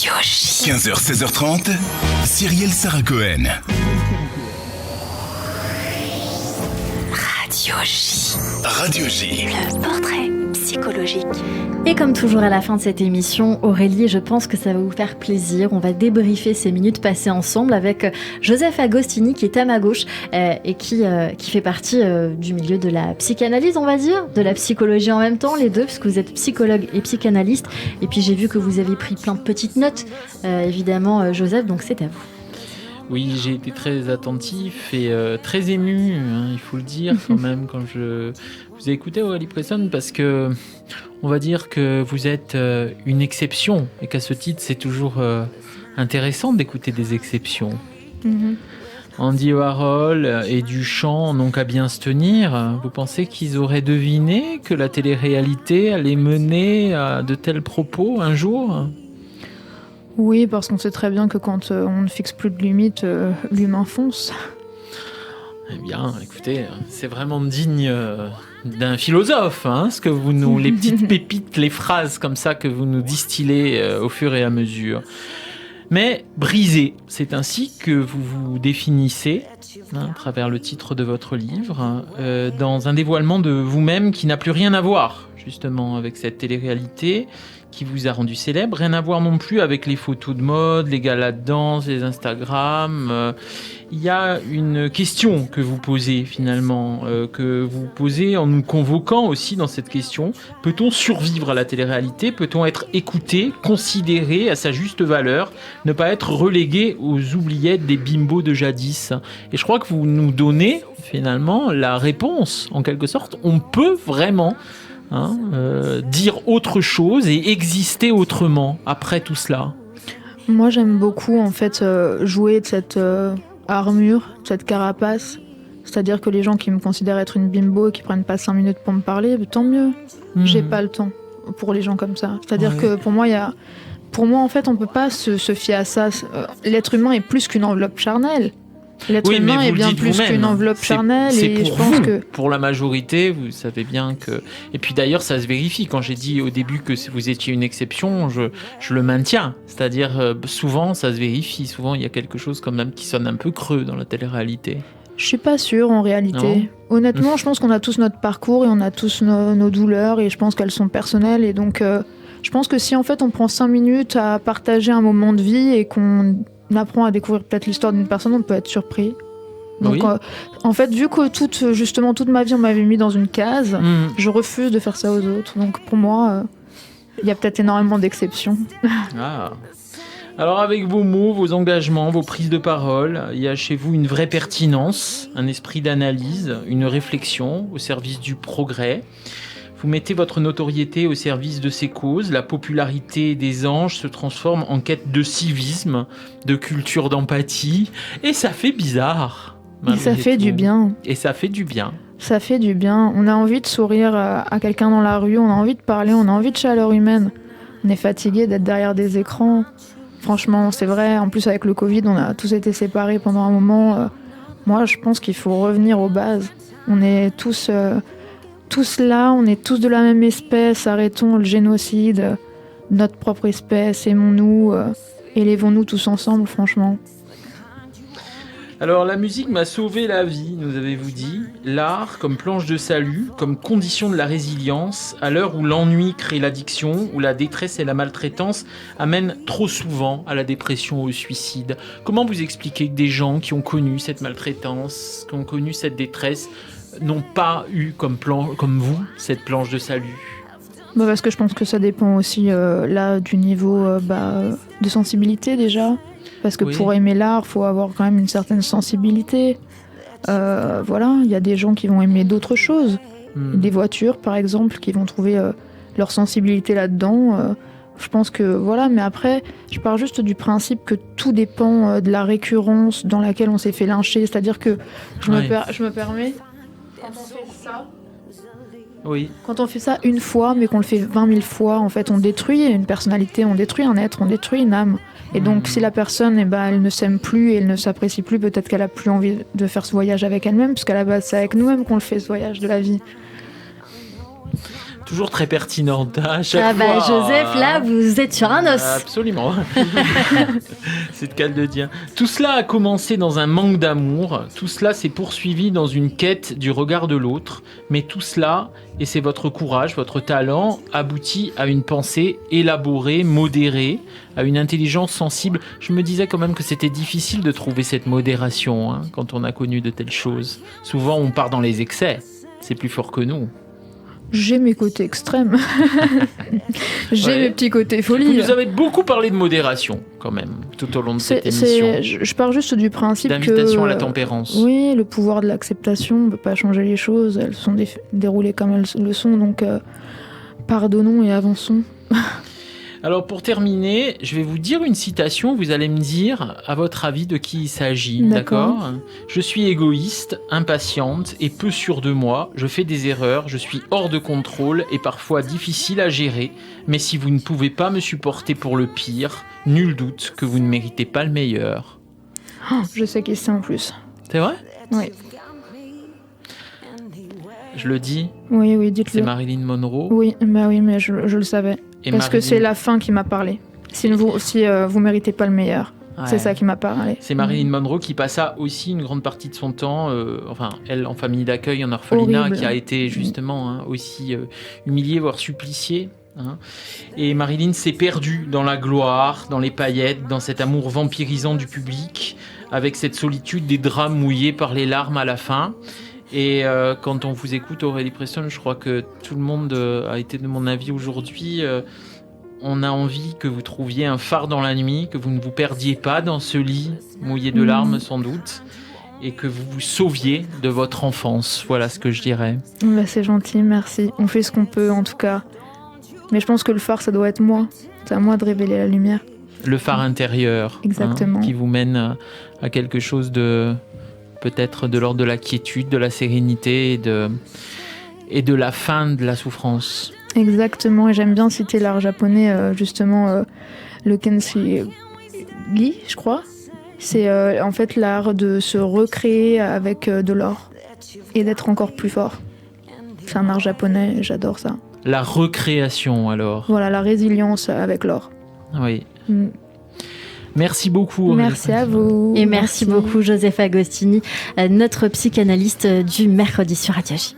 Radio J. 15h, 16h30, Cyrielle Sarah Cohen. Radio J. Radio J. Le portrait psychologique. Et comme toujours à la fin de cette émission, Aurélie, je pense que ça va vous faire plaisir. On va débriefer ces minutes passées ensemble avec Joseph Agostini qui est à ma gauche et qui fait partie du milieu de la psychanalyse, on va dire, de la psychologie en même temps, les deux, parce que vous êtes psychologue et psychanalyste. Et puis j'ai vu que vous avez pris plein de petites notes, évidemment, Joseph, donc c'est à vous. Oui, j'ai été très attentif et très ému, il faut le dire quand même, quand je vous ai écouté, Aurélie Presson, parce que on va dire que vous êtes une exception et qu'à ce titre, c'est toujours intéressant d'écouter des exceptions. Mm-hmm. Andy Warhol et Duchamp n'ont qu'à bien se tenir. Vous pensez qu'ils auraient deviné que la télé-réalité allait mener à de tels propos un jour ? Oui, parce qu'on sait très bien que quand on ne fixe plus de limites, l'humain fonce. Eh bien, écoutez, c'est vraiment digne d'un philosophe, ce que vous nous, les petites pépites, les phrases comme ça que vous nous distillez au fur et à mesure. Mais brisé, c'est ainsi que vous vous définissez, à travers le titre de votre livre, dans un dévoilement de vous-même qui n'a plus rien à voir, justement, avec cette télé-réalité qui vous a rendu célèbre, rien à voir non plus avec les photos de mode, les galas de danse, les Instagram. Il y a une question que vous posez finalement, que vous posez en nous convoquant aussi dans cette question. Peut-on survivre à la télé-réalité ? Peut-on être écouté, considéré à sa juste valeur, ne pas être relégué aux oubliettes des bimbos de jadis ? Et je crois que vous nous donnez finalement la réponse, en quelque sorte. On peut vraiment dire autre chose et exister autrement après tout cela. Moi, j'aime beaucoup en fait jouer de cette armure, de cette carapace. C'est-à-dire que les gens qui me considèrent être une bimbo et qui prennent pas 5 minutes pour me parler, tant mieux. J'ai pas le temps pour les gens comme ça. C'est-à-dire que pour moi, en fait, on peut pas se fier à ça. L'être humain est plus qu'une enveloppe charnelle. L'être humain est bien plus qu'une enveloppe charnelle. C'est pour vous, pour la majorité, vous savez bien que... Et puis d'ailleurs, ça se vérifie. Quand j'ai dit au début que vous étiez une exception, je le maintiens. C'est-à-dire, souvent, ça se vérifie. Souvent, il y a quelque chose quand même qui sonne un peu creux dans la télé-réalité. Je suis pas sûre, en réalité. Non. Honnêtement, je pense qu'on a tous notre parcours et on a tous nos douleurs et je pense qu'elles sont personnelles. Et donc, je pense que si en fait on prend 5 minutes à partager un moment de vie et qu'on apprend à découvrir peut-être l'histoire d'une personne, on peut être surpris. Donc, oui. En fait, vu que toute ma vie, on m'avait mis dans une case, je refuse de faire ça aux autres. Donc, pour moi, il y a peut-être énormément d'exceptions. Ah. Alors, avec vos mots, vos engagements, vos prises de parole, il y a chez vous une vraie pertinence, un esprit d'analyse, une réflexion au service du progrès. Vous mettez votre notoriété au service de ces causes. La popularité des anges se transforme en quête de civisme, de culture d'empathie. Et ça fait bizarre. Et ça fait du bien. Et ça fait du bien. Ça fait du bien. On a envie de sourire à quelqu'un dans la rue. On a envie de parler. On a envie de chaleur humaine. On est fatigué d'être derrière des écrans. Franchement, c'est vrai. En plus, avec le Covid, on a tous été séparés pendant un moment. Moi, je pense qu'il faut revenir aux bases. On est tous là, on est tous de la même espèce, arrêtons le génocide, notre propre espèce, aimons-nous, élevons-nous tous ensemble, franchement. Alors, la musique m'a sauvé la vie, nous avez-vous dit. L'art comme planche de salut, comme condition de la résilience, à l'heure où l'ennui crée l'addiction, où la détresse et la maltraitance amènent trop souvent à la dépression ou au suicide. Comment vous expliquez que des gens qui ont connu cette maltraitance, qui ont connu cette détresse, n'ont pas eu comme vous cette planche de salut? Parce que je pense que ça dépend aussi là du niveau de sensibilité déjà. Parce que pour aimer l'art, il faut avoir quand même une certaine sensibilité. Voilà, il y a des gens qui vont aimer d'autres choses. Des voitures par exemple, qui vont trouver leur sensibilité là-dedans. Je pense que voilà, mais après, je pars juste du principe que tout dépend de la récurrence dans laquelle on s'est fait lyncher. C'est-à-dire que je me permets... Quand on fait ça, quand on fait ça une fois, mais qu'on le fait 20 000 fois, en fait, on détruit une personnalité, on détruit un être, on détruit une âme. Et donc, si la personne, elle ne s'aime plus et elle ne s'apprécie plus, peut-être qu'elle a plus envie de faire ce voyage avec elle-même, parce qu'à la base, c'est avec nous-mêmes qu'on le fait, ce voyage de la vie. toujours très pertinente à chaque Ah bah fois. Joseph, là, vous êtes sur un os. Absolument. C'est le cas de le dire. Tout cela a commencé dans un manque d'amour. Tout cela s'est poursuivi dans une quête du regard de l'autre. Mais tout cela, et c'est votre courage, votre talent, aboutit à une pensée élaborée, modérée, à une intelligence sensible. Je me disais quand même que c'était difficile de trouver cette modération quand on a connu de telles choses. Souvent, on part dans les excès. C'est plus fort que nous. J'ai mes côtés extrêmes. J'ai mes petits côtés folie. Vous nous avez beaucoup parlé de modération, quand même, tout au long de cette émission. Je pars juste du principe d'invitation à la tempérance. Oui, le pouvoir de l'acceptation, on ne peut pas changer les choses. Elles sont déroulées comme elles le sont, donc pardonnons et avançons. Alors pour terminer, je vais vous dire une citation, vous allez me dire à votre avis de qui il s'agit, d'accord ? Je suis égoïste, impatiente et peu sûre de moi, je fais des erreurs, je suis hors de contrôle et parfois difficile à gérer, mais si vous ne pouvez pas me supporter pour le pire, nul doute que vous ne méritez pas le meilleur. Oh, je sais qui c'est en plus. C'est vrai ? Oui. Je le dis ? Oui, dites-le. C'est Marilyn Monroe ? Oui, mais je le savais. Parce que c'est la fin qui m'a parlé. Si vous méritez pas le meilleur. Ouais. C'est ça qui m'a parlé. C'est Marilyn Monroe qui passa aussi une grande partie de son temps, elle en famille d'accueil, en orphelinat, horrible. Qui a été justement aussi humiliée, voire suppliciée. Et Marilyn s'est perdue dans la gloire, dans les paillettes, dans cet amour vampirisant du public, avec cette solitude des draps mouillés par les larmes à la fin. Et quand on vous écoute, Aurélie Preston, je crois que tout le monde a été de mon avis aujourd'hui. On a envie que vous trouviez un phare dans la nuit, que vous ne vous perdiez pas dans ce lit mouillé de larmes sans doute, et que vous vous sauviez de votre enfance. Voilà ce que je dirais. Bah, c'est gentil, merci. On fait ce qu'on peut en tout cas. Mais je pense que le phare, ça doit être moi. C'est à moi de révéler la lumière. Le phare intérieur. Exactement. Qui vous mène à quelque chose de... peut-être de l'ordre de la quiétude, de la sérénité et de la fin de la souffrance. Exactement, et j'aime bien citer l'art japonais, justement, le Kenshi-gi, je crois. C'est en fait l'art de se recréer avec de l'or et d'être encore plus fort. C'est un art japonais, et j'adore ça. La recréation, alors. Voilà, la résilience avec l'or. Oui. Merci beaucoup. Merci à vous. Et merci beaucoup Joseph Agostini, notre psychanalyste du mercredi sur Radio J.